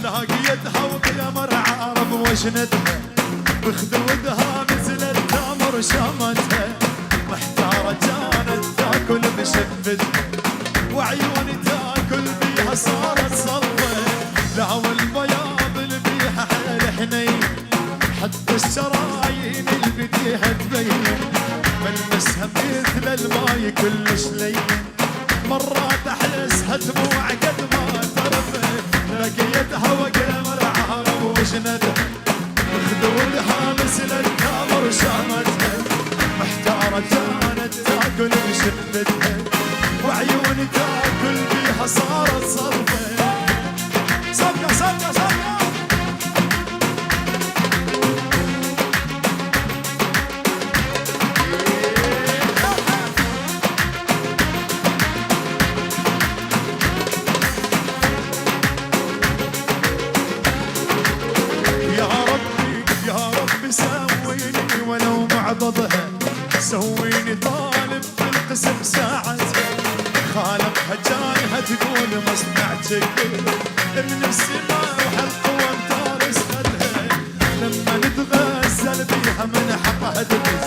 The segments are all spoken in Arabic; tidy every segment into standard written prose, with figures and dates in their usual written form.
لاقيتها وقمر عرب وجندها، بخدودها نزلت تمر شامتها، محتارة كانت تاكل بشفتها، وعيوني تاكل بيها صارت صلبة، لا والبياض اللي بيها حيل حنين، حتى الشرايين اللي بديها تبين، ملمسها مثل الماي كلش لين، مرات احسها دموع قد ما ترفع، لقيتها وقمر عرب وجندها، بخدودها مثل التمر شامتها، محتارة كانت تاكل بشفتها، وعيوني تاكل بيها صارت صلبة. صفقة صفقة صفقة سويني ولو معضضها، سويني طالب بالقسم ساعتها، خالقها جايها تقول مصنعتك من السماء وحلقه وامتار اسفلها، لما نتغزل بيها من حقها تبز،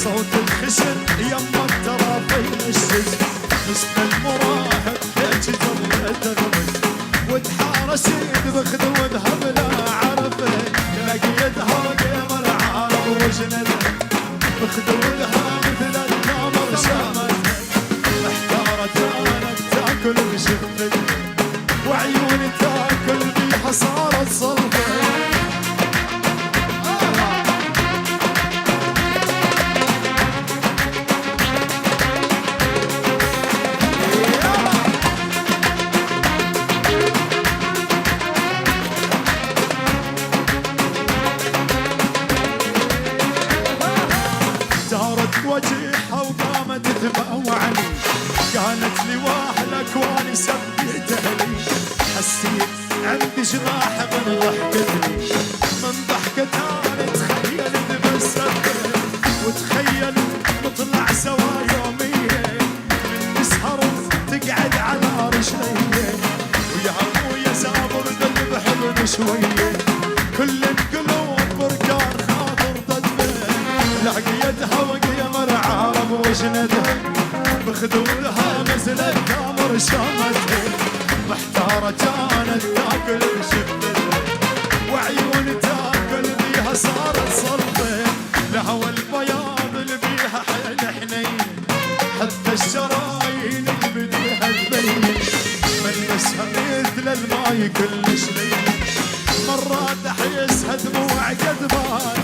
صوت الخشن يما الترافي الشز، مثل المراهق هيك ظلت تغمز، وتحارس بخدودها بلا عرفه، لقيتها وقمر عرب وجندها، بخدودها مثل التمر شامتها، محتارة كانت تاكل بشفتها، وعيوني تاكل بيها صارت صلبة. وجهها وقامت تباوعني، قالت لي واهلك وانا سبيتها لي، حسيت عندي جراح من ضحكتني، من ضحكتها انا تخيلت بالسبب، وتخيلت نطلع سوا يوميا، نسهر تقعد على رجلي، ويا ابويا سافر قلب حضن شويه، كل القلوب بركان خاطر ضدمه، لقيتها وقمر عرب وجندها، بخدودها مثل التمر شامتها، محتارة كانت تاكل بشفتها، وعيون تاكل بيها صارت صلبة، لهوى البياض اللي بيها حيل حنين، حتى الشرايين اللي بديها تبين، ملمسها مثل الماي كلش لين، مرات احسها دموع قد ما